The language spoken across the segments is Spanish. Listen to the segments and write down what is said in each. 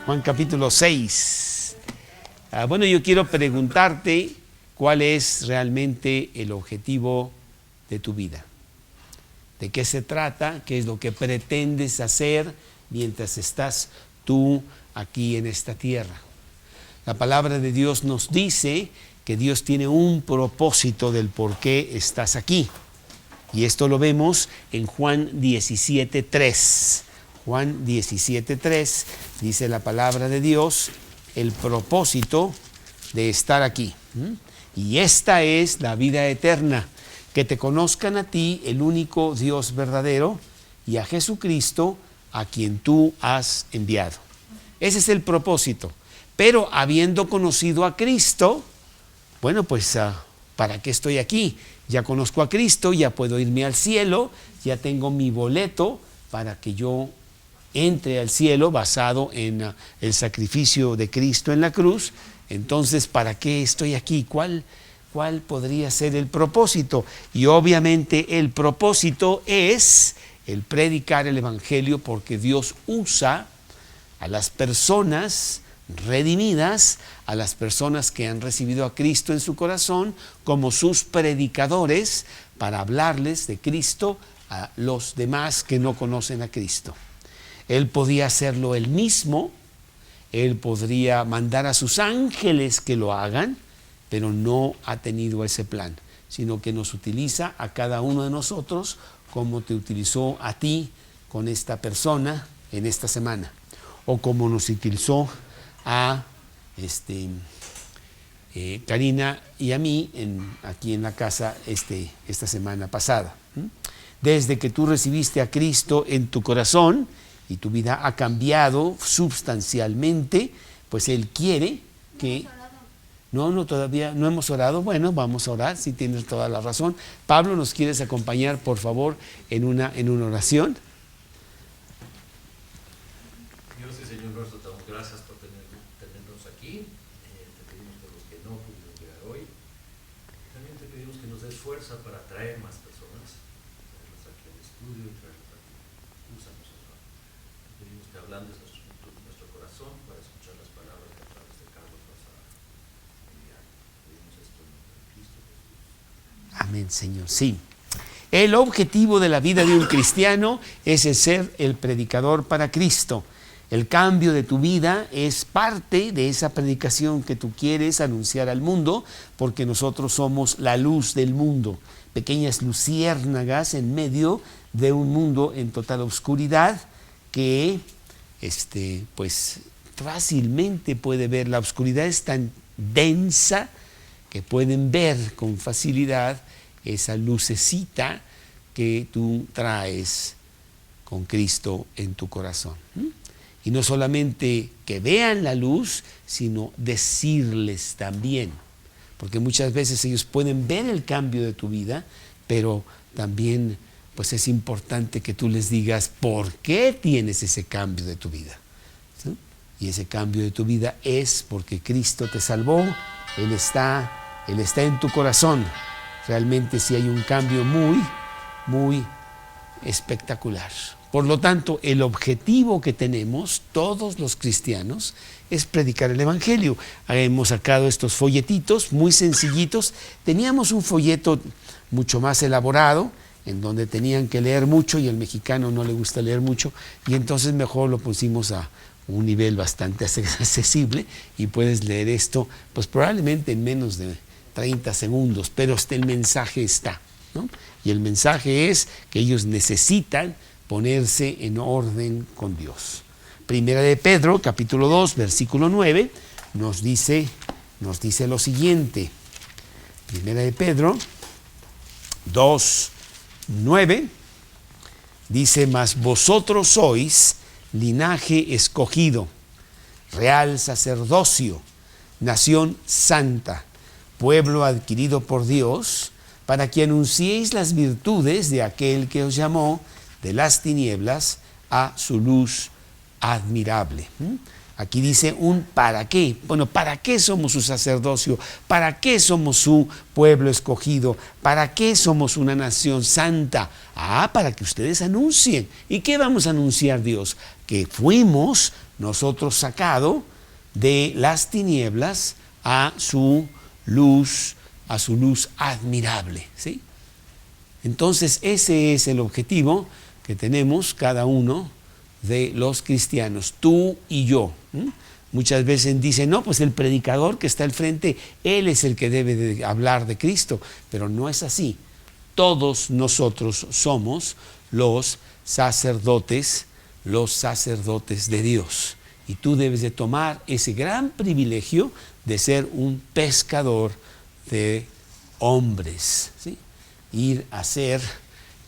Juan capítulo 6. Bueno, yo quiero preguntarte cuál es realmente el objetivo de tu vida. ¿De qué se trata? ¿Qué es lo que pretendes hacer mientras estás tú aquí en esta tierra? La palabra de Dios nos dice que Dios tiene un propósito del por qué estás aquí. Y esto lo vemos en Juan 17:3. Juan 17:3 dice la palabra de Dios, el propósito de estar aquí. Y esta es la vida eterna, que te conozcan a ti, el único Dios verdadero, y a Jesucristo, a quien tú has enviado. Ese es el propósito. Pero habiendo conocido a Cristo, bueno, pues ¿para qué estoy aquí? Ya conozco a Cristo, ya puedo irme al cielo, ya tengo mi boleto para que yo entre al cielo basado en el sacrificio de Cristo en la cruz. Entonces, ¿para qué estoy aquí? ¿Cuál podría ser el propósito? Y obviamente el propósito es el predicar el Evangelio, porque Dios usa a las personas redimidas, a las personas que han recibido a Cristo en su corazón como sus predicadores para hablarles de Cristo a los demás que no conocen a Cristo. Él podía hacerlo él mismo, él podría mandar a sus ángeles que lo hagan, pero no ha tenido ese plan, sino que nos utiliza a cada uno de nosotros como te utilizó a ti con esta persona en esta semana, o como nos utilizó a Karina y a mí aquí en la casa esta semana pasada. Desde que tú recibiste a Cristo en tu corazón y tu vida ha cambiado sustancialmente, pues Él quiere que... No, todavía no hemos orado. Bueno, vamos a orar, si tienes toda la razón. Pablo, ¿nos quieres acompañar, por favor, en una oración? Dios y Señor nuestro, te damos gracias por tenernos aquí. Te pedimos por los que no pudieron llegar hoy. También te pedimos que nos des fuerza para traer más personas, traerlas aquí al estudio y traerlas aquí. Úsanos, Señor. Te pedimos que hablandes nuestro corazón para escuchar las palabras que a través de Carlos vas a enviar. Pedimos esto en nombre de Cristo Jesús. Amén, Señor. Sí. El objetivo de la vida de un cristiano es el ser el predicador para Cristo. El cambio de tu vida es parte de esa predicación que tú quieres anunciar al mundo, porque nosotros somos la luz del mundo, pequeñas luciérnagas en medio de un mundo en total oscuridad que pues fácilmente puede ver. La oscuridad es tan densa que pueden ver con facilidad esa lucecita que tú traes con Cristo en tu corazón. Y no solamente que vean la luz, sino decirles también. Porque muchas veces ellos pueden ver el cambio de tu vida, pero también pues es importante que tú les digas por qué tienes ese cambio de tu vida. ¿Sí? Y ese cambio de tu vida es porque Cristo te salvó, Él está en tu corazón. Realmente sí hay un cambio muy, muy espectacular. Por lo tanto, el objetivo que tenemos todos los cristianos es predicar el Evangelio. Hemos sacado estos folletitos muy sencillitos. Teníamos un folleto mucho más elaborado, en donde tenían que leer mucho y al mexicano no le gusta leer mucho, y entonces mejor lo pusimos a un nivel bastante accesible y puedes leer esto pues probablemente en menos de 30 segundos, pero el mensaje está, ¿no? Y el mensaje es que ellos necesitan ponerse en orden con Dios. Primera de Pedro, capítulo 2, versículo 9, nos dice lo siguiente. Primera de Pedro 2, 9, dice: mas vosotros sois linaje escogido, real sacerdocio, nación santa, pueblo adquirido por Dios, para que anunciéis las virtudes de aquel que os llamó de las tinieblas a su luz admirable. Aquí dice un para qué. Bueno, ¿para qué somos su sacerdocio? ¿Para qué somos su pueblo escogido? ¿Para qué somos una nación santa? Para que ustedes anuncien. ¿Y qué vamos a anunciar, Dios? Que fuimos nosotros sacado de las tinieblas a su luz admirable, ¿sí? Entonces ese es el objetivo que tenemos cada uno de los cristianos, tú y yo. Muchas veces dicen, no, pues el predicador que está al frente, él es el que debe de hablar de Cristo, pero no es así. Todos nosotros somos los sacerdotes de Dios. Y tú debes de tomar ese gran privilegio de ser un pescador de hombres, ¿sí? Ir a hacer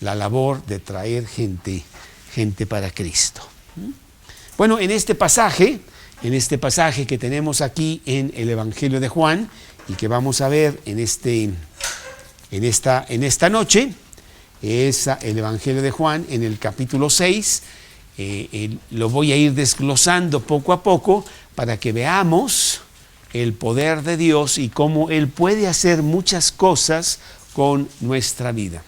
la labor de traer gente para Cristo. Bueno, en este pasaje que tenemos aquí en el Evangelio de Juan y que vamos a ver en esta noche, es el Evangelio de Juan en el capítulo 6. Lo voy a ir desglosando poco a poco para que veamos el poder de Dios y cómo Él puede hacer muchas cosas con nuestra vida.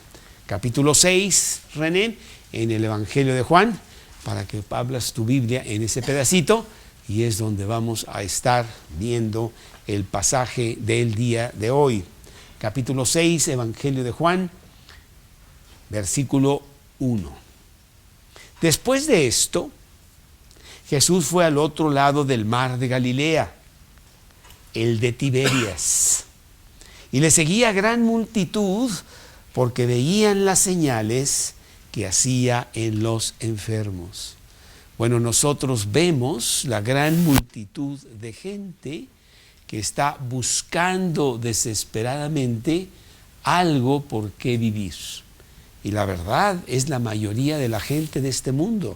Capítulo 6, René, en el Evangelio de Juan, para que abras tu Biblia en ese pedacito, y es donde vamos a estar viendo el pasaje del día de hoy. Capítulo 6, Evangelio de Juan, versículo 1. Después de esto, Jesús fue al otro lado del mar de Galilea, el de Tiberias, y le seguía gran multitud porque veían las señales que hacía en los enfermos. Bueno, nosotros vemos la gran multitud de gente que está buscando desesperadamente algo por qué vivir. Y la verdad es la mayoría de la gente de este mundo.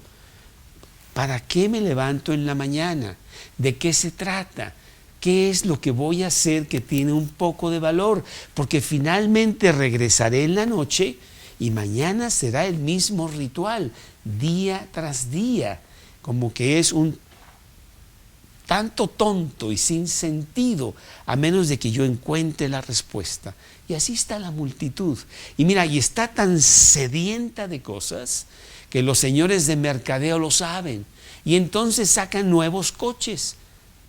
¿Para qué me levanto en la mañana? ¿De qué se trata? ¿Qué es lo que voy a hacer que tiene un poco de valor? Porque finalmente regresaré en la noche y mañana será el mismo ritual, día tras día. Como que es un tanto tonto y sin sentido, a menos de que yo encuentre la respuesta. Y así está la multitud. Y mira, y está tan sedienta de cosas que los señores de mercadeo lo saben. Y entonces sacan nuevos coches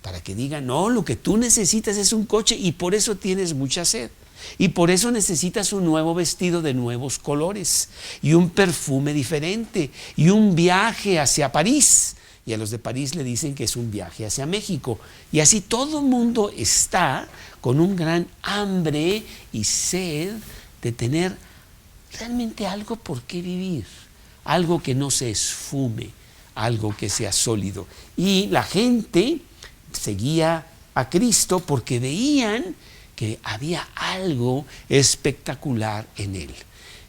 para que digan, no, lo que tú necesitas es un coche y por eso tienes mucha sed. Y por eso necesitas un nuevo vestido de nuevos colores y un perfume diferente y un viaje hacia París. Y a los de París le dicen que es un viaje hacia México. Y así todo el mundo está con un gran hambre y sed de tener realmente algo por qué vivir. Algo que no se esfume, algo que sea sólido. Y la gente seguía a Cristo porque veían que había algo espectacular en Él.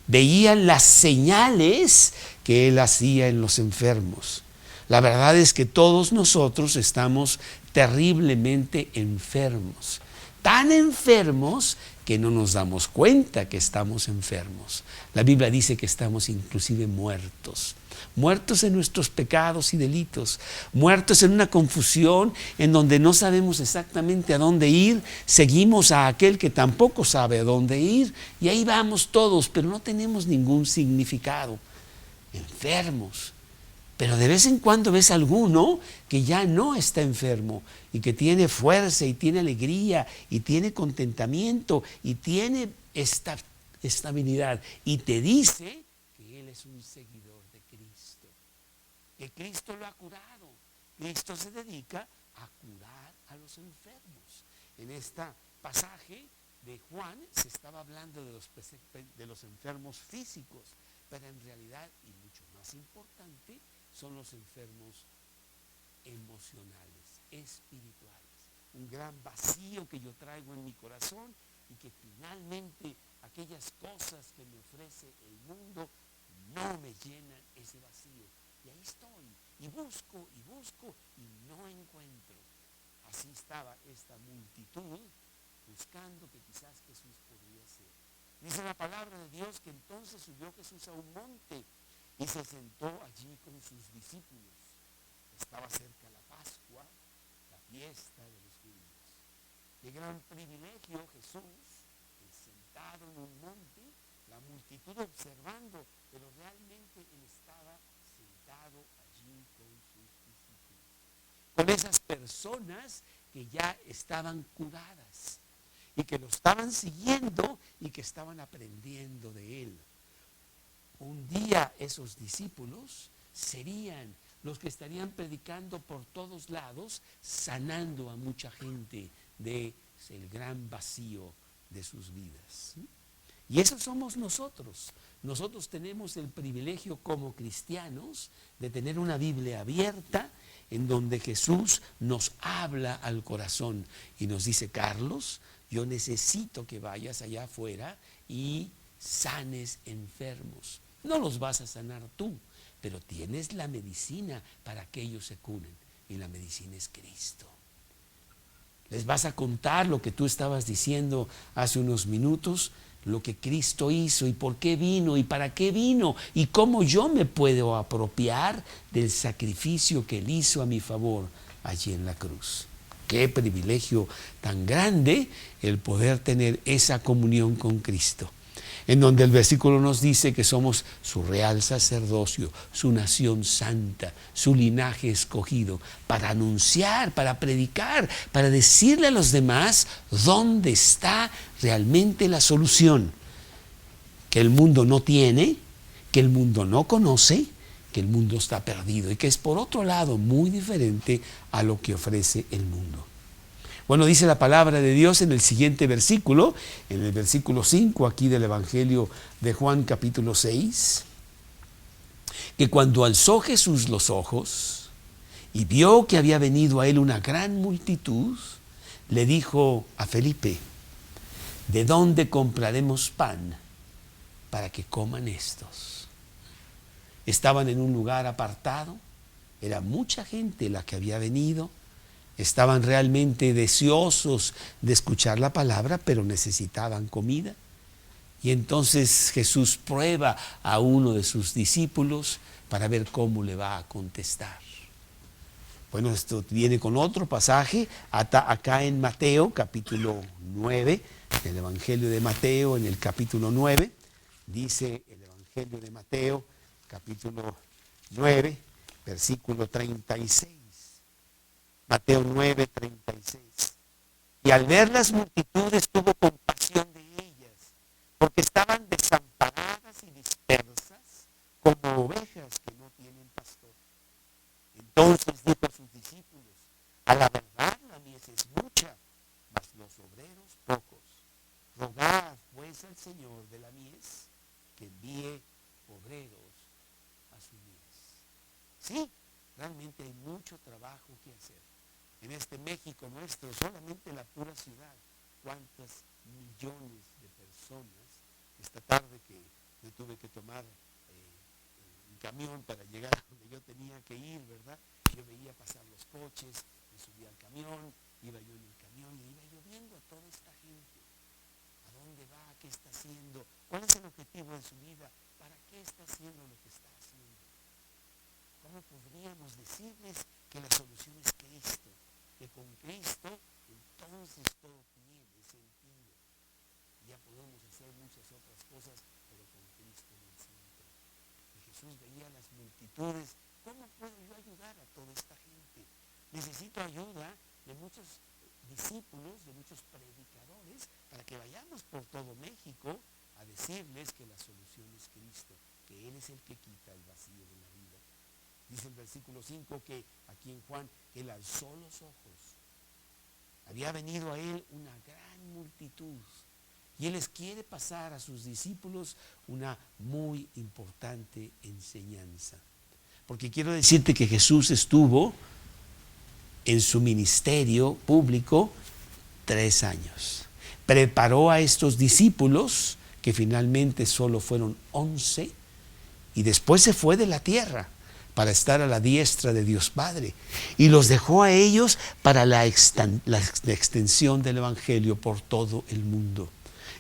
Veían las señales que Él hacía en los enfermos. La verdad es que todos nosotros estamos terriblemente enfermos, tan enfermos que no nos damos cuenta que estamos enfermos. La Biblia dice que estamos inclusive muertos en nuestros pecados y delitos, muertos en una confusión en donde no sabemos exactamente a dónde ir, seguimos a aquel que tampoco sabe a dónde ir y ahí vamos todos, pero no tenemos ningún significado, enfermos. Pero de vez en cuando ves a alguno que ya no está enfermo y que tiene fuerza y tiene alegría y tiene contentamiento y tiene estabilidad y te dice que él es un seguidor de Cristo, que Cristo lo ha curado. Cristo se dedica a curar a los enfermos. En este pasaje de Juan se estaba hablando de los enfermos físicos, pero en realidad, y mucho más importante, son los enfermos emocionales, espirituales. Un gran vacío que yo traigo en mi corazón y que finalmente aquellas cosas que me ofrece el mundo no me llenan ese vacío. Y ahí estoy, y busco y no encuentro. Así estaba esta multitud buscando que quizás Jesús podría ser. Dice la palabra de Dios que entonces subió Jesús a un monte y se sentó allí con sus discípulos. Estaba cerca la Pascua, la fiesta de los judíos. Qué gran privilegio Jesús, sentado en un monte, la multitud observando, pero realmente él estaba sentado allí con sus discípulos. con esas personas que ya estaban curadas y que lo estaban siguiendo y que estaban aprendiendo de él. Un día esos discípulos serían los que estarían predicando por todos lados, sanando a mucha gente del gran vacío de sus vidas. Y eso somos nosotros. Nosotros tenemos el privilegio como cristianos de tener una Biblia abierta en donde Jesús nos habla al corazón y nos dice: Carlos, yo necesito que vayas allá afuera y sanes enfermos. No los vas a sanar tú, pero tienes la medicina para que ellos se curen, y la medicina es Cristo. Les vas a contar lo que tú estabas diciendo hace unos minutos, lo que Cristo hizo y por qué vino y para qué vino y cómo yo me puedo apropiar del sacrificio que Él hizo a mi favor allí en la cruz. Qué privilegio tan grande el poder tener esa comunión con Cristo, en donde el versículo nos dice que somos su real sacerdocio, su nación santa, su linaje escogido, para anunciar, para predicar, para decirle a los demás dónde está realmente la solución, que el mundo no tiene, que el mundo no conoce, que el mundo está perdido y que es por otro lado muy diferente a lo que ofrece el mundo. Bueno, dice la palabra de Dios en el siguiente versículo, en el versículo 5 aquí del Evangelio de Juan capítulo 6, que cuando alzó Jesús los ojos y vio que había venido a él una gran multitud, le dijo a Felipe: ¿de dónde compraremos pan para que coman estos? Estaban en un lugar apartado, era mucha gente la que había venido. Estaban realmente deseosos de escuchar la palabra, pero necesitaban comida. Y entonces Jesús prueba a uno de sus discípulos para ver cómo le va a contestar. Bueno, esto viene con otro pasaje, acá en Mateo, capítulo 9, el Evangelio de Mateo, en el capítulo 9, dice el Evangelio de Mateo, capítulo 9, versículo 36. Mateo 9, 36. Y al ver las multitudes tuvo compasión de ellas, porque estaban desamparadas y dispersas como ovejas que no tienen pastor. Entonces dijo a sus discípulos: a la verdad la mies es mucha, mas los obreros pocos. Rogad pues al Señor de la mies que envíe obreros a su mies. Sí, realmente hay mucho trabajo que hacer. En este México nuestro, solamente en la pura ciudad, cuántas millones de personas. Esta tarde que yo tuve que tomar un camión para llegar a donde yo tenía que ir, ¿verdad? Yo veía pasar los coches, me subía al camión, iba yo en el camión y iba yo viendo a toda esta gente. ¿A dónde va? ¿Qué está haciendo? ¿Cuál es el objetivo de su vida? ¿Para qué está haciendo lo que está haciendo? ¿Cómo podríamos decirles que la solución es Cristo? Que con Cristo entonces todo tiene sentido. Ya podemos hacer muchas otras cosas, pero con Cristo en el centro. Y Jesús veía las multitudes. ¿Cómo puedo yo ayudar a toda esta gente? Necesito ayuda de muchos discípulos, de muchos predicadores, para que vayamos por todo México a decirles que la solución es Cristo, que Él es el que quita el vacío de la vida. Dice el versículo 5 que aquí en Juan, Él alzó los ojos. Había venido a Él una gran multitud. Y Él les quiere pasar a sus discípulos una muy importante enseñanza. Porque quiero decirte que Jesús estuvo en su ministerio público 3 años. Preparó a estos discípulos, que finalmente solo fueron 11, y después se fue de la tierra para estar a la diestra de Dios Padre, y los dejó a ellos para la extensión del Evangelio por todo el mundo.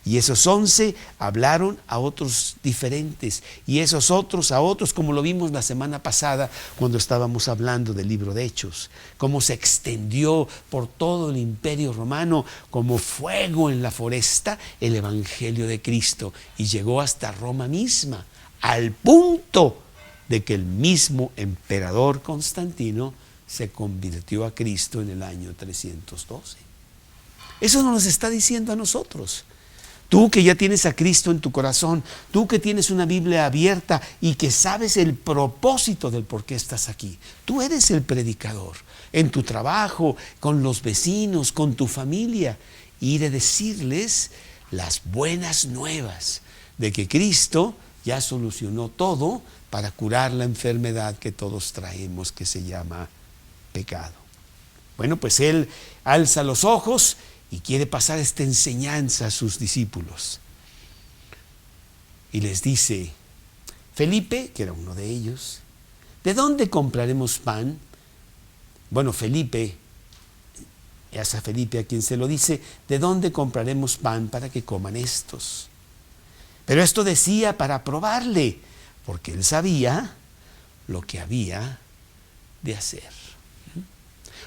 Y esos 11 hablaron a otros diferentes, y esos otros a otros, como lo vimos la semana pasada cuando estábamos hablando del libro de Hechos, cómo se extendió por todo el imperio romano como fuego en la foresta el Evangelio de Cristo, y llegó hasta Roma misma, al punto de que el mismo emperador Constantino se convirtió a Cristo en el año 312. Eso nos está diciendo a nosotros. Tú que ya tienes a Cristo en tu corazón, tú que tienes una Biblia abierta y que sabes el propósito del por qué estás aquí. Tú eres el predicador en tu trabajo, con los vecinos, con tu familia. Ir a decirles las buenas nuevas de que Cristo ya solucionó todo para curar la enfermedad que todos traemos, que se llama pecado. Bueno, pues Él alza los ojos y quiere pasar esta enseñanza a sus discípulos. Y les dice, Felipe, que era uno de ellos, ¿de dónde compraremos pan? Bueno, Felipe, es a Felipe a quien se lo dice, ¿de dónde compraremos pan para que coman estos? Pero esto decía para probarle, porque él sabía lo que había de hacer.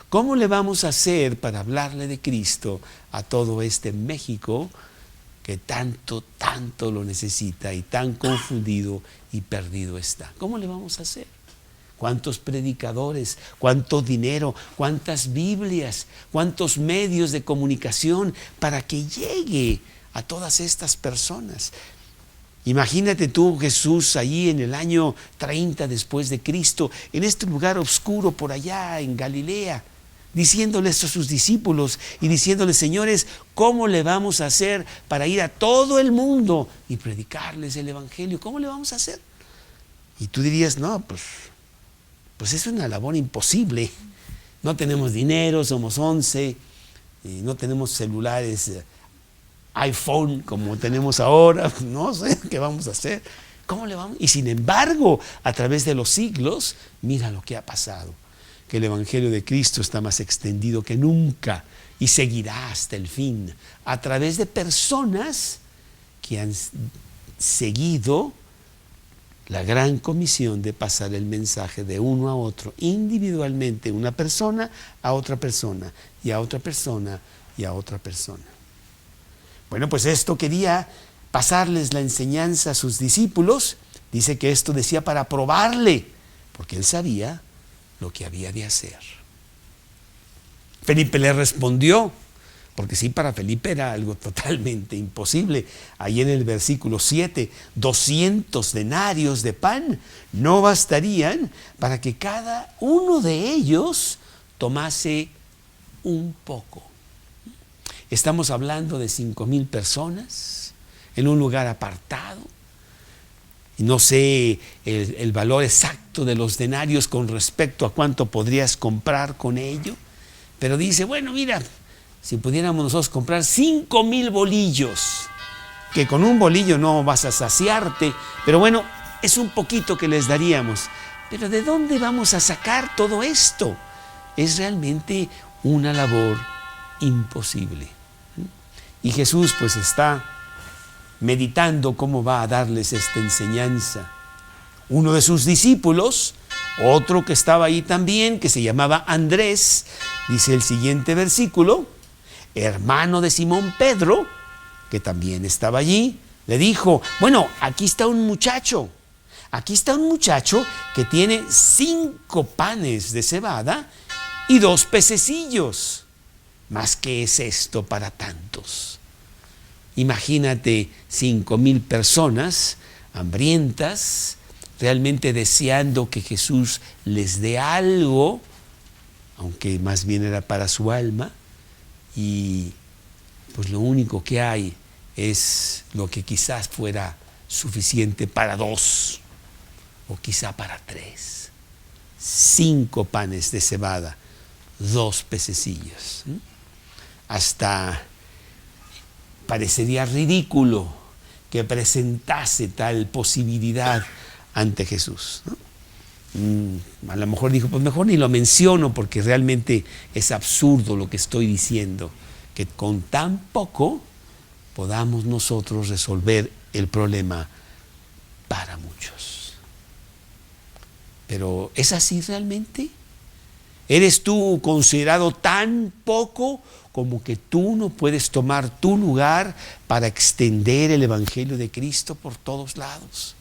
¿Cómo le vamos a hacer para hablarle de Cristo a todo este México que tanto, tanto lo necesita y tan confundido y perdido está? ¿Cómo le vamos a hacer? ¿Cuántos predicadores? ¿Cuánto dinero? ¿Cuántas Biblias? ¿Cuántos medios de comunicación para que llegue a todas estas personas? Imagínate tú, Jesús, allí en el año 30 después de Cristo, en este lugar oscuro por allá en Galilea, diciéndoles a sus discípulos y diciéndoles, señores, ¿cómo le vamos a hacer para ir a todo el mundo y predicarles el Evangelio? ¿Cómo le vamos a hacer? Y tú dirías, no, pues es una labor imposible. No tenemos dinero, somos 11, no tenemos celulares iPhone como tenemos ahora, no sé qué vamos a hacer. ¿Cómo le vamos? Y sin embargo, a través de los siglos, mira lo que ha pasado. Que el Evangelio de Cristo está más extendido que nunca y seguirá hasta el fin a través de personas que han seguido la gran comisión de pasar el mensaje de uno a otro, individualmente, una persona a otra persona y a otra persona y a otra persona. Bueno, pues esto quería pasarles la enseñanza a sus discípulos. Dice que esto decía para probarle, porque él sabía lo que había de hacer. Felipe le respondió, porque sí, para Felipe era algo totalmente imposible. Ahí en el versículo 7, 200 denarios de pan no bastarían para que cada uno de ellos tomase un poco. Estamos hablando de 5,000 personas en un lugar apartado. No sé el valor exacto de los denarios con respecto a cuánto podrías comprar con ello, pero dice, bueno, mira, si pudiéramos nosotros comprar 5,000 bolillos, que con un bolillo no vas a saciarte, pero bueno, es un poquito que les daríamos. Pero ¿de dónde vamos a sacar todo esto? Es realmente una labor imposible. Y Jesús pues está meditando cómo va a darles esta enseñanza. Uno de sus discípulos, otro que estaba ahí también, que se llamaba Andrés, dice el siguiente versículo, hermano de Simón Pedro, que también estaba allí, le dijo, bueno, aquí está un muchacho que tiene 5 panes de cebada y 2 pececillos. ¿Mas qué es esto para tantos? Imagínate 5,000 personas hambrientas, realmente deseando que Jesús les dé algo, aunque más bien era para su alma, y pues lo único que hay es lo que quizás fuera suficiente para 2 o quizá para 3. 5 panes de cebada, 2 pececillos. Hasta parecería ridículo que presentase tal posibilidad ante Jesús, ¿no? A lo mejor dijo, pues mejor ni lo menciono porque realmente es absurdo lo que estoy diciendo, que con tan poco podamos nosotros resolver el problema para muchos. Pero ¿es así realmente? ¿Eres tú considerado tan poco como que tú no puedes tomar tu lugar para extender el Evangelio de Cristo por todos lados?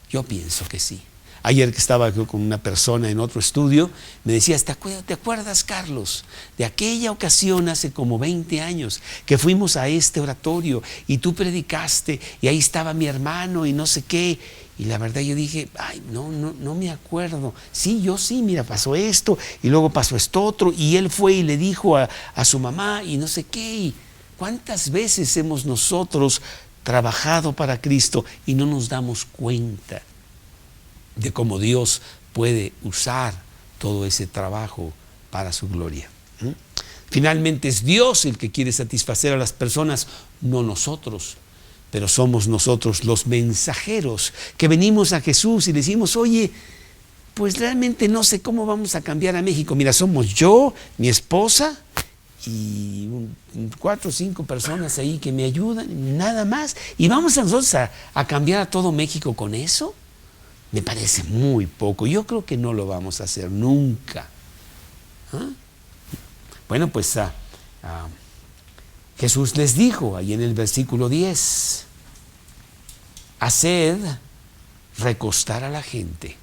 Yo pienso que sí. Ayer que estaba con una persona en otro estudio, me decía, ¿te acuerdas, Carlos, de aquella ocasión hace como 20 años que fuimos a este oratorio y tú predicaste y ahí estaba mi hermano y no sé qué? Y la verdad yo dije, ay, no me acuerdo. Sí, yo sí, mira, pasó esto y luego pasó esto otro y él fue y le dijo a su mamá y no sé qué. Y ¿cuántas veces hemos nosotros trabajado para Cristo y no nos damos cuenta de cómo Dios puede usar todo ese trabajo para su gloria? Finalmente es Dios el que quiere satisfacer a las personas, no nosotros. Pero somos nosotros los mensajeros que venimos a Jesús y le decimos, oye, pues realmente no sé cómo vamos a cambiar a México. Mira, somos yo, mi esposa y 4 o 5 personas ahí que me ayudan, nada más. ¿Y vamos a nosotros a cambiar a todo México con eso? Me parece muy poco. Yo creo que no lo vamos a hacer nunca. ¿Ah? Bueno, pues Jesús les dijo ahí en el versículo 10, haced recostar a la gente.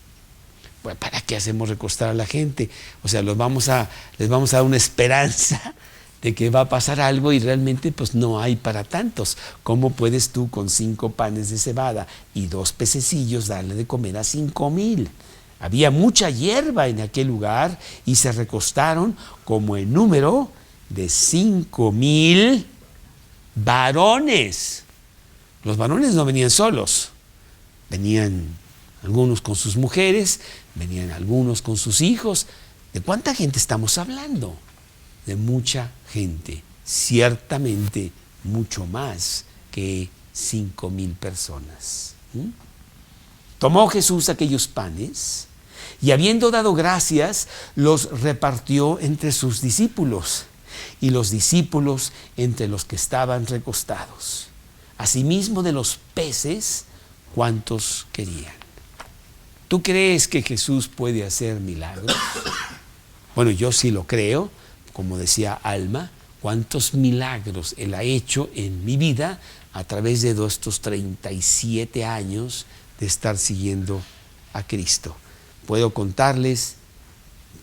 Bueno, ¿para qué hacemos recostar a la gente? O sea, les vamos a dar una esperanza de que va a pasar algo y realmente pues no hay para tantos. ¿Cómo puedes tú con 5 panes de cebada y 2 pececillos darle de comer a 5,000? Había mucha hierba en aquel lugar y se recostaron como en número de 5,000 varones. Los varones no venían solos, venían algunos con sus mujeres, venían algunos con sus hijos. ¿De cuánta gente estamos hablando? De mucha gente, ciertamente mucho más que 5,000 personas. Tomó Jesús aquellos panes y habiendo dado gracias, los repartió entre sus discípulos y los discípulos entre los que estaban recostados. Asimismo de los peces, ¿cuántos querían? ¿Tú crees que Jesús puede hacer milagros? Bueno, yo sí lo creo. Como decía Alma, ¿cuántos milagros Él ha hecho en mi vida a través de estos 37 años de estar siguiendo a Cristo? Puedo contarles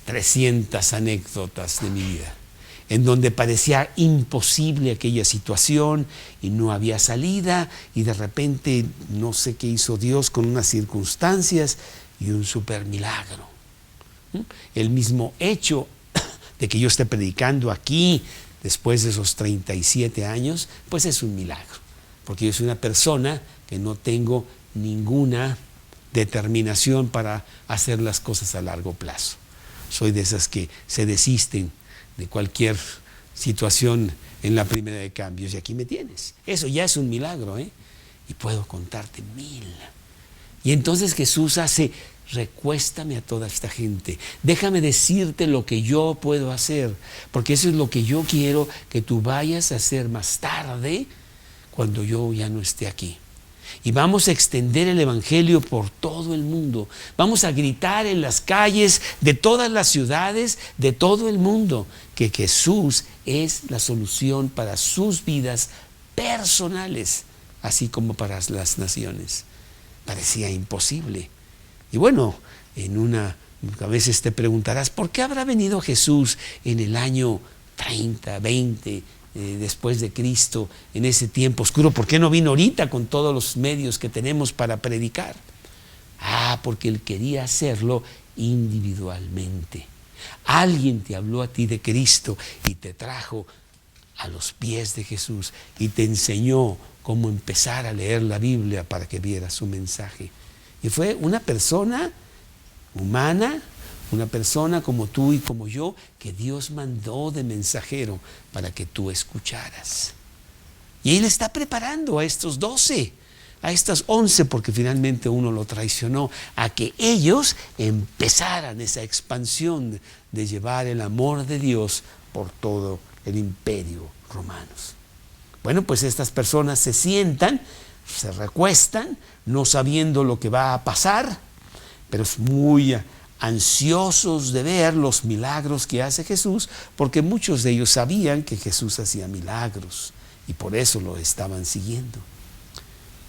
300 anécdotas de mi vida, en donde parecía imposible aquella situación y no había salida y de repente no sé qué hizo Dios con unas circunstancias y un super milagro. El mismo hecho de que yo esté predicando aquí después de esos 37 años, pues es un milagro, porque yo soy una persona que no tengo ninguna determinación para hacer las cosas a largo plazo. Soy de esas que se desisten de cualquier situación en la primera de cambios y aquí me tienes. Eso ya es un milagro, ¿eh? Y puedo contarte 1000. Y entonces Jesús hace, recuéstame a toda esta gente, déjame decirte lo que yo puedo hacer, porque eso es lo que yo quiero que tú vayas a hacer más tarde cuando yo ya no esté aquí. Y vamos a extender el evangelio por todo el mundo. Vamos a gritar en las calles de todas las ciudades, de todo el mundo, que Jesús es la solución para sus vidas personales, así como para las naciones. Parecía imposible. Y bueno, a veces te preguntarás, ¿por qué habrá venido Jesús en el año 30, 20, después de Cristo, en ese tiempo oscuro? ¿Por qué no vino ahorita con todos los medios que tenemos para predicar? Porque Él quería hacerlo individualmente. Alguien te habló a ti de Cristo y te trajo a los pies de Jesús y te enseñó cómo empezar a leer la Biblia para que vieras su mensaje. Y fue una persona humana, una persona como tú y como yo, que Dios mandó de mensajero para que tú escucharas. Y Él está preparando a estos 12, a estas 11, porque finalmente uno lo traicionó, a que ellos empezaran esa expansión de llevar el amor de Dios por todo el imperio romano. Bueno, pues estas personas se sientan, se recuestan, no sabiendo lo que va a pasar, pero muy ansiosos de ver los milagros que hace Jesús, porque muchos de ellos sabían que Jesús hacía milagros y por eso lo estaban siguiendo.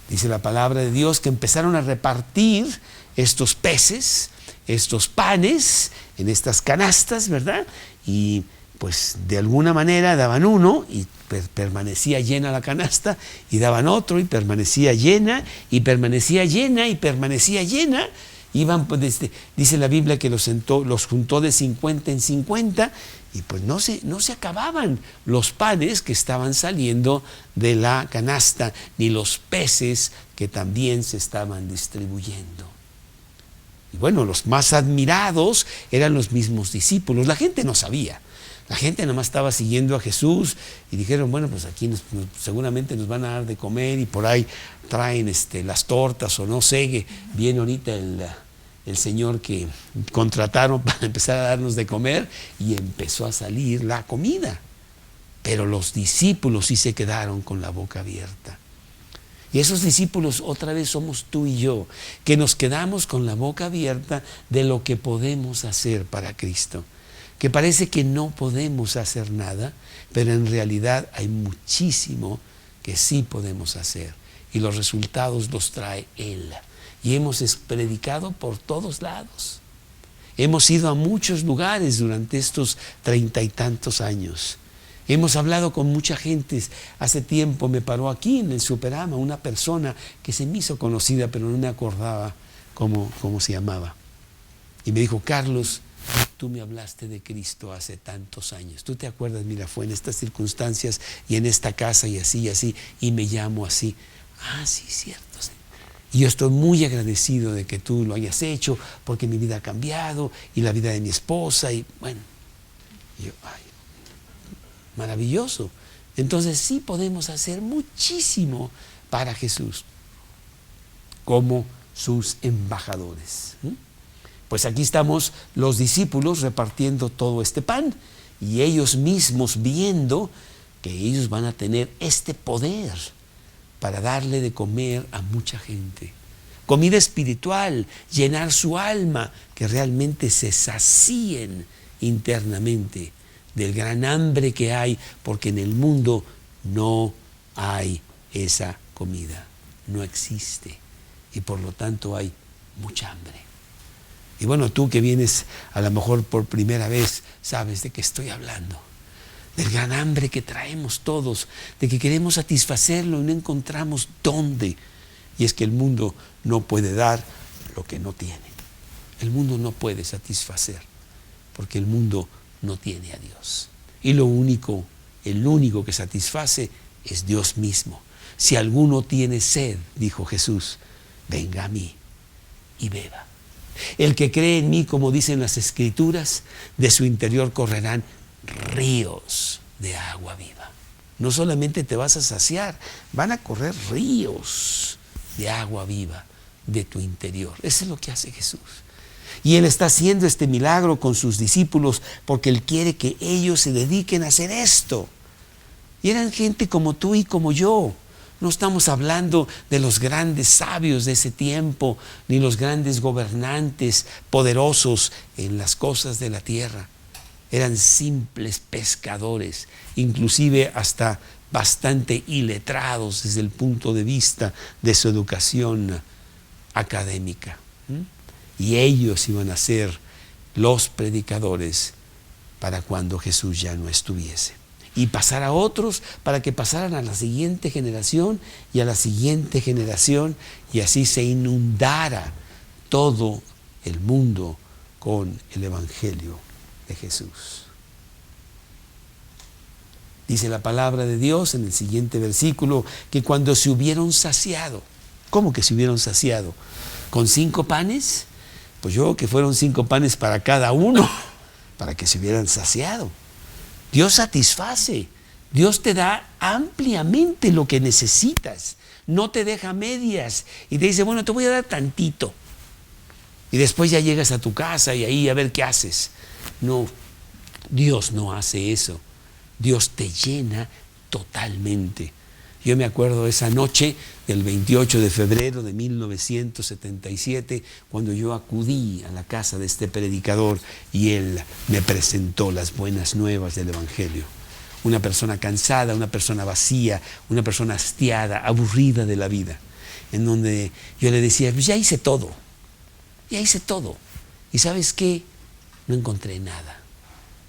Dice la palabra de Dios que empezaron a repartir estos peces, estos panes en estas canastas, ¿verdad? Y pues de alguna manera daban uno y permanecía llena la canasta, y daban otro y permanecía llena, y permanecía llena, y permanecía llena. Iban, pues, dice la Biblia que los juntó de 50 en 50, y pues no se acababan los panes que estaban saliendo de la canasta, ni los peces que también se estaban distribuyendo. Y bueno, los más admirados eran los mismos discípulos. La gente no sabía. La gente nada más estaba siguiendo a Jesús y dijeron, bueno, pues aquí seguramente nos van a dar de comer, y por ahí traen las tortas, o no sé, que viene ahorita el señor que contrataron para empezar a darnos de comer, y empezó a salir la comida. Pero los discípulos sí se quedaron con la boca abierta. Y esos discípulos otra vez somos tú y yo, que nos quedamos con la boca abierta de lo que podemos hacer para Cristo. Que parece que no podemos hacer nada, pero en realidad hay muchísimo que sí podemos hacer, y los resultados los trae Él. Y hemos predicado por todos lados. Hemos ido a muchos lugares durante estos 30 y tantos años. Hemos hablado con mucha gente. Hace tiempo me paró aquí en el Superama una persona que se me hizo conocida, pero no me acordaba cómo se llamaba. Y me dijo, Carlos, tú me hablaste de Cristo hace tantos años. ¿Tú te acuerdas? Mira, fue en estas circunstancias y en esta casa y así, y me llamo así. Ah, sí, cierto. Sí. Y yo estoy muy agradecido de que tú lo hayas hecho, porque mi vida ha cambiado y la vida de mi esposa, y bueno, ay, maravilloso. Entonces sí podemos hacer muchísimo para Jesús como sus embajadores. Pues aquí estamos los discípulos repartiendo todo este pan, y ellos mismos viendo que ellos van a tener este poder para darle de comer a mucha gente. Comida espiritual, llenar su alma, que realmente se sacíen internamente del gran hambre que hay, porque en el mundo no hay esa comida, no existe, y por lo tanto hay mucha hambre. Y bueno, tú que vienes a lo mejor por primera vez, sabes de qué estoy hablando. Del gran hambre que traemos todos, de que queremos satisfacerlo y no encontramos dónde. Y es que el mundo no puede dar lo que no tiene. El mundo no puede satisfacer, porque el mundo no tiene a Dios. Y el único que satisface es Dios mismo. Si alguno tiene sed, dijo Jesús, venga a mí y beba. El que cree en mí, como dicen las Escrituras, de su interior correrán ríos de agua viva. No solamente te vas a saciar, van a correr ríos de agua viva de tu interior. Eso es lo que hace Jesús. Y Él está haciendo este milagro con sus discípulos porque Él quiere que ellos se dediquen a hacer esto. Y eran gente como tú y como yo. No estamos hablando de los grandes sabios de ese tiempo, ni los grandes gobernantes poderosos en las cosas de la tierra. Eran simples pescadores, inclusive hasta bastante iletrados desde el punto de vista de su educación académica. Y ellos iban a ser los predicadores para cuando Jesús ya no estuviese. Y pasar a otros para que pasaran a la siguiente generación y a la siguiente generación, y así se inundara todo el mundo con el Evangelio de Jesús. Dice la palabra de Dios en el siguiente versículo que cuando se hubieron saciado, ¿cómo que se hubieron saciado? ¿Con 5 panes? Pues yo creo que fueron 5 panes para cada uno, para que se hubieran saciado. Dios satisface, Dios te da ampliamente lo que necesitas, no te deja medias y te dice, bueno, te voy a dar tantito. Y después ya llegas a tu casa y ahí a ver qué haces. No, Dios no hace eso. Dios te llena totalmente. Yo me acuerdo esa noche del 28 de febrero de 1977, cuando yo acudí a la casa de este predicador y él me presentó las buenas nuevas del Evangelio. Una persona cansada, una persona vacía, una persona hastiada, aburrida de la vida. en donde yo le decía, pues ya hice todo. ¿Y sabes qué? No encontré nada.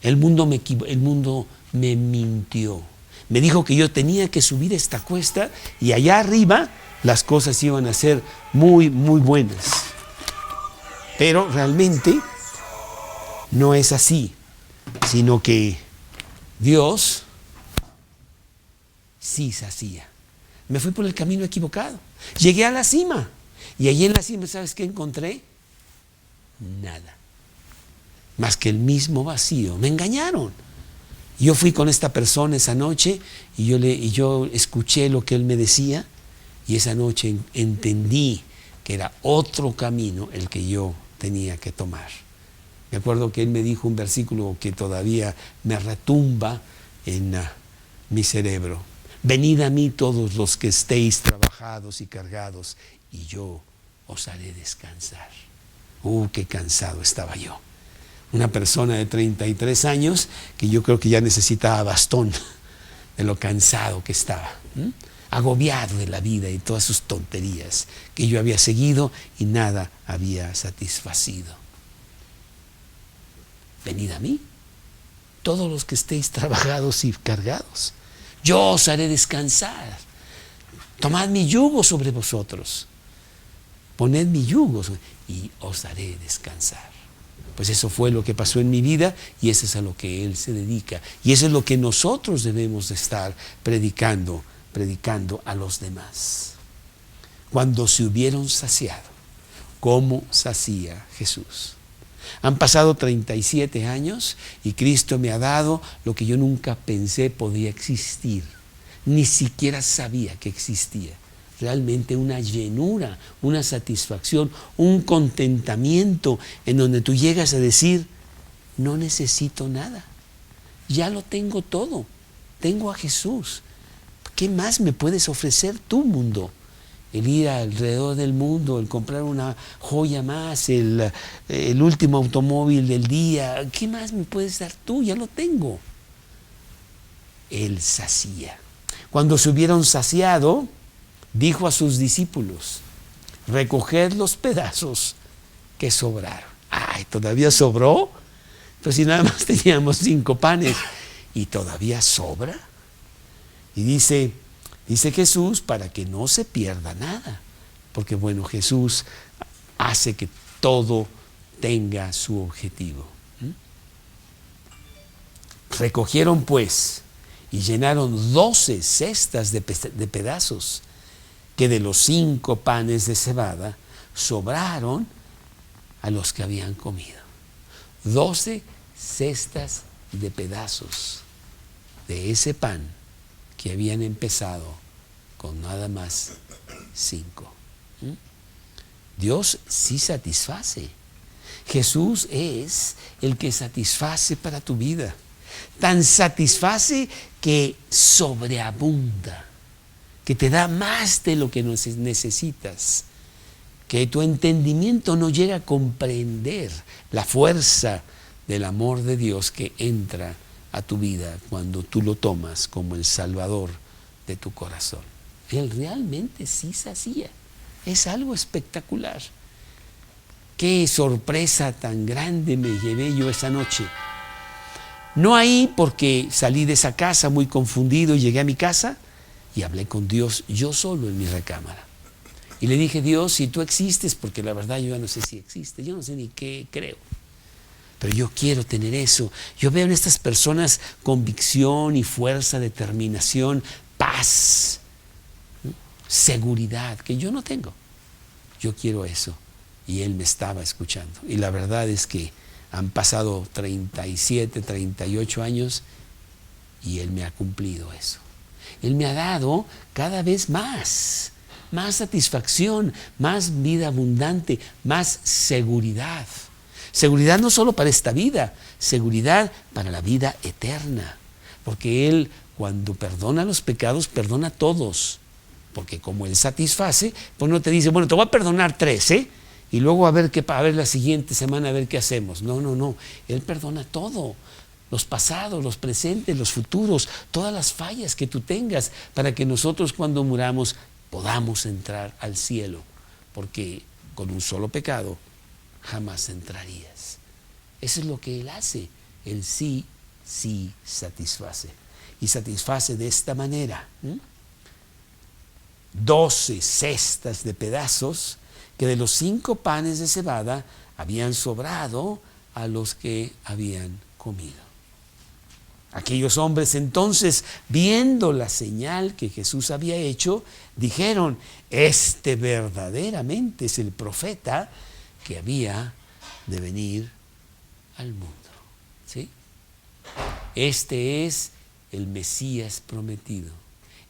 El mundo me mintió. Me dijo que yo tenía que subir esta cuesta y allá arriba las cosas iban a ser muy, muy buenas. Pero realmente no es así, sino que Dios sí sacía. Me fui por el camino equivocado. Llegué a la cima y allí en la cima, ¿sabes qué encontré? Nada. Más que el mismo vacío. Me engañaron. Yo fui con esta persona esa noche y yo escuché lo que él me decía y esa noche entendí que era otro camino el que yo tenía que tomar. Me acuerdo que él me dijo un versículo que todavía me retumba en mi cerebro. Venid a mí todos los que estéis trabajados y cargados y yo os haré descansar. Qué cansado estaba yo. Una persona de 33 años que yo creo que ya necesitaba bastón de lo cansado que estaba, agobiado de la vida y todas sus tonterías que yo había seguido y nada había satisfacido. Venid a mí, todos los que estéis trabajados y cargados, yo os haré descansar. Tomad mi yugo sobre vosotros, poned mi yugo y os haré descansar. Pues eso fue lo que pasó en mi vida y eso es a lo que Él se dedica. Y eso es lo que nosotros debemos de estar predicando a los demás. Cuando se hubieron saciado, ¿cómo sacía Jesús? Han pasado 37 años y Cristo me ha dado lo que yo nunca pensé podía existir. Ni siquiera sabía que existía. Realmente una llenura, una satisfacción, un contentamiento en donde tú llegas a decir, no necesito nada, ya lo tengo todo, tengo a Jesús. ¿Qué más me puedes ofrecer tú, mundo? El ir alrededor del mundo, el comprar una joya más, el último automóvil del día, ¿qué más me puedes dar tú? Ya lo tengo. Él sacía. Cuando se hubieron saciado, dijo a sus discípulos, recoged los pedazos que sobraron. Ay, ¿todavía sobró? Pues si nada más teníamos 5 panes y todavía sobra. Y dice Jesús, para que no se pierda nada, porque bueno, Jesús hace que todo tenga su objetivo. Recogieron pues y llenaron 12 cestas de pedazos, que de los 5 panes de cebada sobraron a los que habían comido. 12 cestas de pedazos de ese pan que habían empezado con nada más 5. Dios sí satisface. Jesús es el que satisface para tu vida. Tan satisface que sobreabunda, que te da más de lo que necesitas, que tu entendimiento no llega a comprender la fuerza del amor de Dios que entra a tu vida cuando tú lo tomas como el Salvador de tu corazón. Él realmente sí sacía. Es algo espectacular. Qué sorpresa tan grande me llevé yo esa noche. No ahí porque salí de esa casa muy confundido y llegué a mi casa y hablé con Dios yo solo en mi recámara. Y le dije, Dios, si tú existes, porque la verdad yo ya no sé si existe, yo no sé ni qué creo. Pero yo quiero tener eso. Yo veo en estas personas convicción y fuerza, determinación, paz, seguridad, que yo no tengo. Yo quiero eso. Y Él me estaba escuchando. Y la verdad es que han pasado 37, 38 años y Él me ha cumplido eso. Él me ha dado cada vez más satisfacción, más vida abundante, más seguridad. Seguridad no solo para esta vida, seguridad para la vida eterna. Porque Él, cuando perdona los pecados, perdona a todos. Porque como Él satisface, pues no te dice, bueno, te voy a perdonar 3, y luego a ver la siguiente semana a ver qué hacemos. No. Él perdona todo. Los pasados, los presentes, los futuros, todas las fallas que tú tengas, para que nosotros cuando muramos podamos entrar al cielo, porque con un solo pecado jamás entrarías. Eso es lo que Él hace. Él sí satisface. Y satisface de esta manera. 12 cestas de pedazos que de los 5 panes de cebada habían sobrado a los que habían comido. Aquellos hombres entonces, viendo la señal que Jesús había hecho, dijeron: este verdaderamente es el profeta que había de venir al mundo. ¿Sí? Este es el Mesías prometido.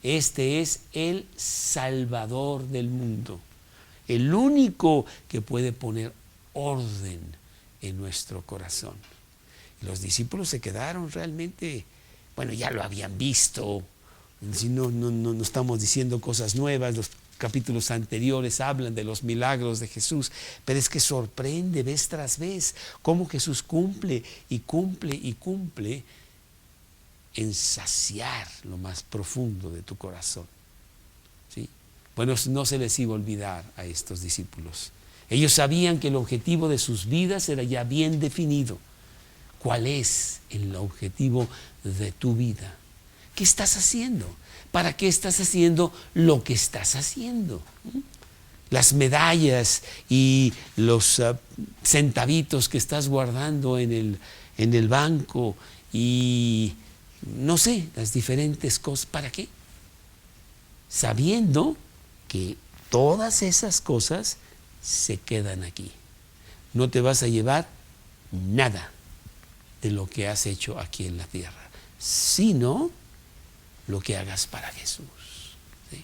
Este es el Salvador del mundo. El único que puede poner orden en nuestro corazón. Los discípulos se quedaron realmente, bueno, ya lo habían visto. Si no estamos diciendo cosas nuevas, los capítulos anteriores hablan de los milagros de Jesús, pero es que sorprende vez tras vez cómo Jesús cumple y cumple y cumple en saciar lo más profundo de tu corazón. ¿Sí? Bueno, no se les iba a olvidar a estos discípulos. Ellos sabían que el objetivo de sus vidas era ya bien definido. ¿Cuál es el objetivo de tu vida? ¿Qué estás haciendo? ¿Para qué estás haciendo lo que estás haciendo? Las medallas y los centavitos que estás guardando en el banco y no sé, las diferentes cosas, ¿para qué? Sabiendo que todas esas cosas se quedan aquí. No te vas a llevar nada de lo que has hecho aquí en la tierra, sino lo que hagas para Jesús. ¿Sí?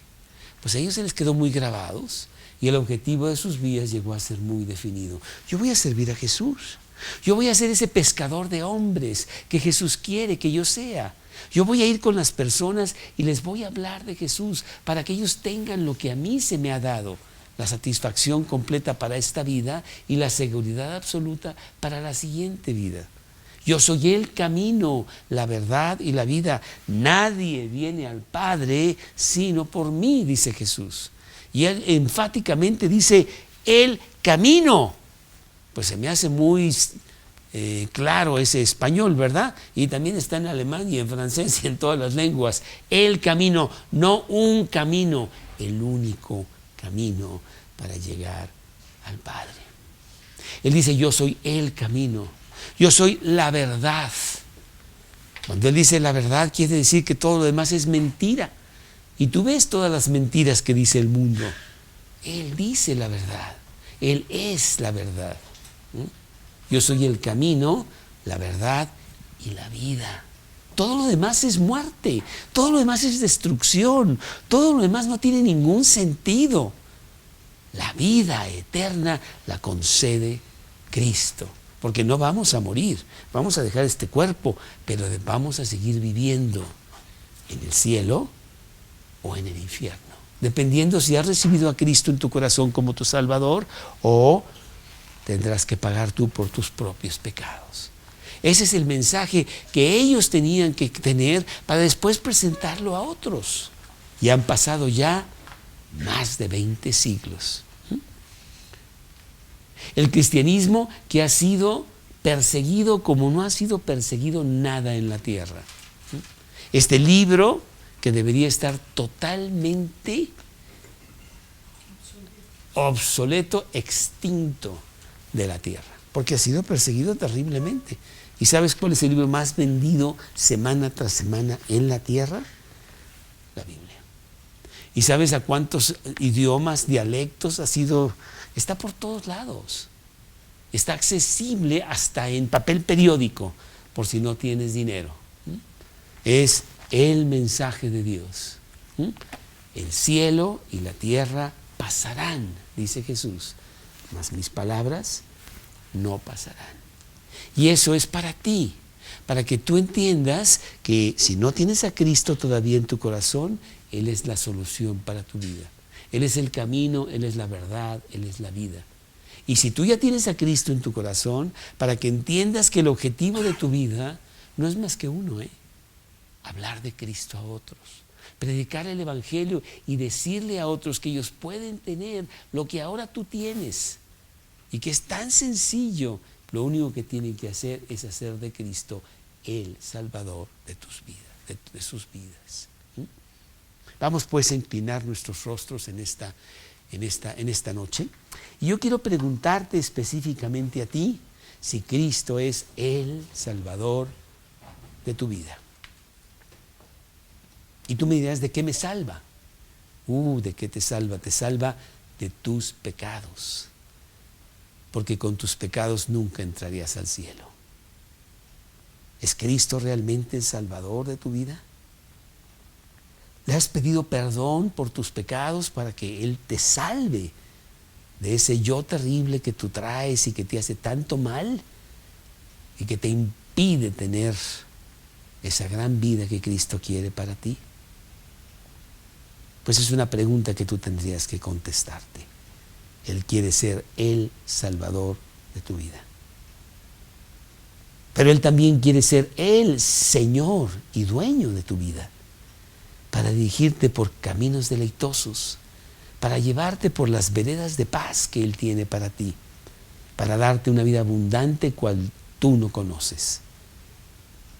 Pues a ellos se les quedó muy grabados y el objetivo de sus vidas llegó a ser muy definido. Yo voy a servir a Jesús. Yo voy a ser ese pescador de hombres que Jesús quiere que yo sea. Yo voy a ir con las personas y les voy a hablar de Jesús para que ellos tengan lo que a mí se me ha dado, la satisfacción completa para esta vida y la seguridad absoluta para la siguiente vida. Yo soy el camino, la verdad y la vida. Nadie viene al Padre sino por mí, dice Jesús. Y Él enfáticamente dice, el camino. Pues se me hace muy claro ese español, ¿verdad? Y también está en alemán y en francés y en todas las lenguas. El camino, no un camino, el único camino para llegar al Padre. Él dice, yo soy el camino. Yo soy la verdad. Cuando Él dice la verdad, quiere decir que todo lo demás es mentira. Y tú ves todas las mentiras que dice el mundo. Él dice la verdad. Él es la verdad. Yo soy el camino, la verdad y la vida. Todo lo demás es muerte. Todo lo demás es destrucción. Todo lo demás no tiene ningún sentido. La vida eterna la concede Cristo. Porque no vamos a morir, vamos a dejar este cuerpo, pero vamos a seguir viviendo en el cielo o en el infierno, dependiendo si has recibido a Cristo en tu corazón como tu Salvador o tendrás que pagar tú por tus propios pecados. Ese es el mensaje que ellos tenían que tener para después presentarlo a otros. Y han pasado ya más de 20 siglos. El cristianismo que ha sido perseguido como no ha sido perseguido nada en la tierra. Este libro que debería estar totalmente obsoleto, extinto de la tierra, porque ha sido perseguido terriblemente. ¿Y sabes cuál es el libro más vendido semana tras semana en la tierra? La Biblia. ¿Y sabes a cuántos idiomas, dialectos ha sido? Está por todos lados. Está accesible hasta en papel periódico, por si no tienes dinero. Es el mensaje de Dios. El cielo y la tierra pasarán, dice Jesús, mas mis palabras no pasarán. Y eso es para ti, para que tú entiendas que si no tienes a Cristo todavía en tu corazón, Él es la solución para tu vida. Él es el camino, Él es la verdad, Él es la vida. Y si tú ya tienes a Cristo en tu corazón, para que entiendas que el objetivo de tu vida no es más que uno, hablar de Cristo a otros, Predicar el Evangelio y decirle a otros que ellos pueden tener lo que ahora tú tienes y que es tan sencillo. Lo único que tienen que hacer es hacer de Cristo el Salvador de tus vidas, de sus vidas. Vamos pues a inclinar nuestros rostros en esta noche. Y yo quiero preguntarte específicamente a ti si Cristo es el Salvador de tu vida. Y tú me dirás, ¿de qué me salva? ¿De qué te salva? Te salva de tus pecados. Porque con tus pecados nunca entrarías al cielo. ¿Es Cristo realmente el Salvador de tu vida? ¿Le has pedido perdón por tus pecados para que Él te salve de ese yo terrible que tú traes y que te hace tanto mal y que te impide tener esa gran vida que Cristo quiere para ti? Pues es una pregunta que tú tendrías que contestarte. Él quiere ser el Salvador de tu vida. Pero Él también quiere ser el Señor y dueño de tu vida, para dirigirte por caminos deleitosos, para llevarte por las veredas de paz que Él tiene para ti, para darte una vida abundante cual tú no conoces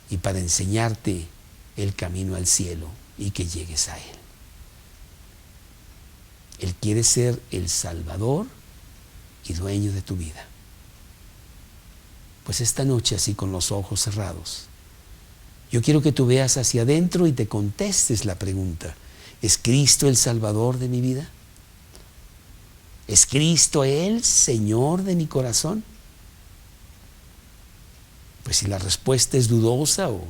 y para enseñarte el camino al cielo y que llegues a Él. Él quiere ser el Salvador y dueño de tu vida. Pues esta noche, así con los ojos cerrados, yo quiero que tú veas hacia adentro y te contestes la pregunta: ¿es Cristo el Salvador de mi vida? ¿Es Cristo el Señor de mi corazón? Pues si la respuesta es dudosa o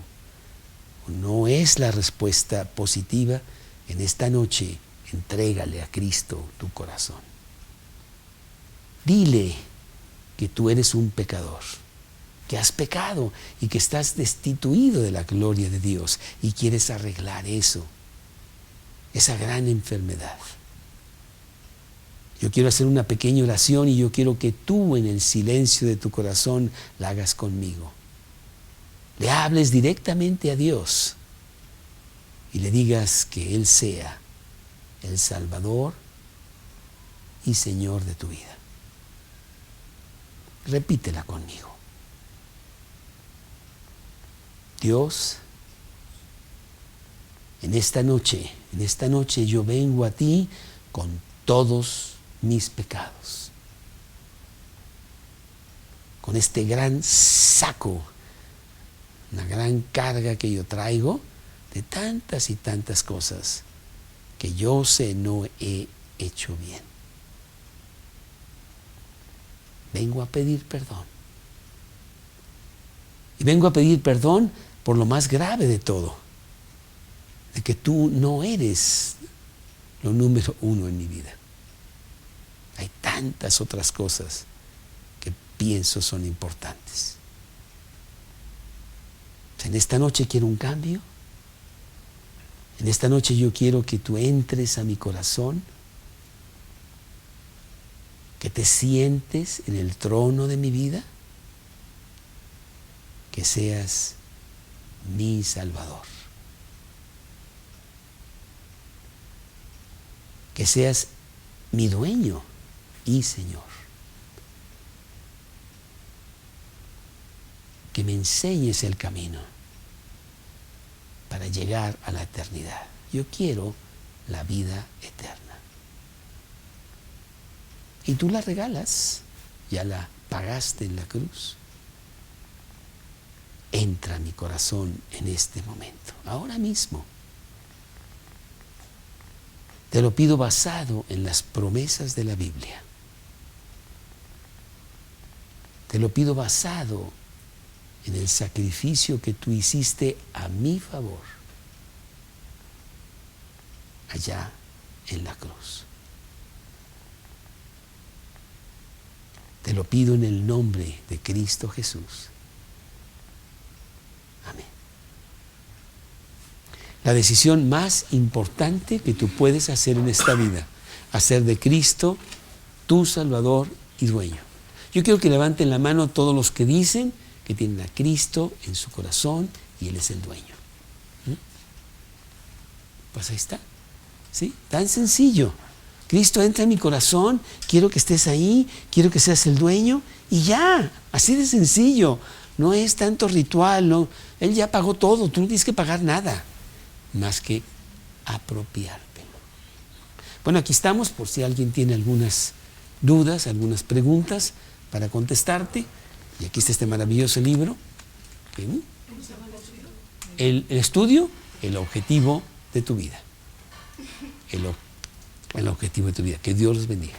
no es la respuesta positiva, en esta noche entrégale a Cristo tu corazón. Dile que tú eres un pecador, que has pecado y que estás destituido de la gloria de Dios y quieres arreglar eso, esa gran enfermedad. Yo quiero hacer una pequeña oración y yo quiero que tú en el silencio de tu corazón la hagas conmigo. Le hables directamente a Dios y le digas que Él sea el Salvador y Señor de tu vida. Repítela conmigo. Dios, en esta noche yo vengo a ti con todos mis pecados, con este gran saco, una gran carga que yo traigo de tantas y tantas cosas que yo sé no he hecho bien. Vengo a pedir perdón. Y vengo a pedir perdón por lo más grave de todo, de que tú no eres lo número uno en mi vida. Hay tantas otras cosas que pienso son importantes. En esta noche quiero un cambio. En esta noche yo quiero que tú entres a mi corazón, que te sientes en el trono de mi vida, que seas mi Salvador, que seas mi dueño y Señor, que me enseñes el camino para llegar a la eternidad. Yo quiero la vida eterna. Y tú la regalas, ya la pagaste en la cruz. Entra a mi corazón en este momento, ahora mismo. Te lo pido basado en las promesas de la Biblia. Te lo pido basado en el sacrificio que tú hiciste a mi favor allá en la cruz. Te lo pido en el nombre de Cristo Jesús. Amén. La decisión más importante que tú puedes hacer en esta vida, hacer de Cristo tu Salvador y dueño. Yo quiero que levanten la mano todos los que dicen que tienen a Cristo en su corazón y Él es el dueño. Pues ahí está. ¿Sí? Tan sencillo. Cristo entra en mi corazón, quiero que estés ahí, quiero que seas el dueño y ya, así de sencillo. No es tanto ritual, no. Él ya pagó todo, tú no tienes que pagar nada más que apropiártelo. Bueno, aquí estamos por si alguien tiene algunas dudas, algunas preguntas para contestarte. Y aquí está este maravilloso libro. ¿Sí? El estudio, el objetivo de tu vida. El objetivo de tu vida. Que Dios los bendiga.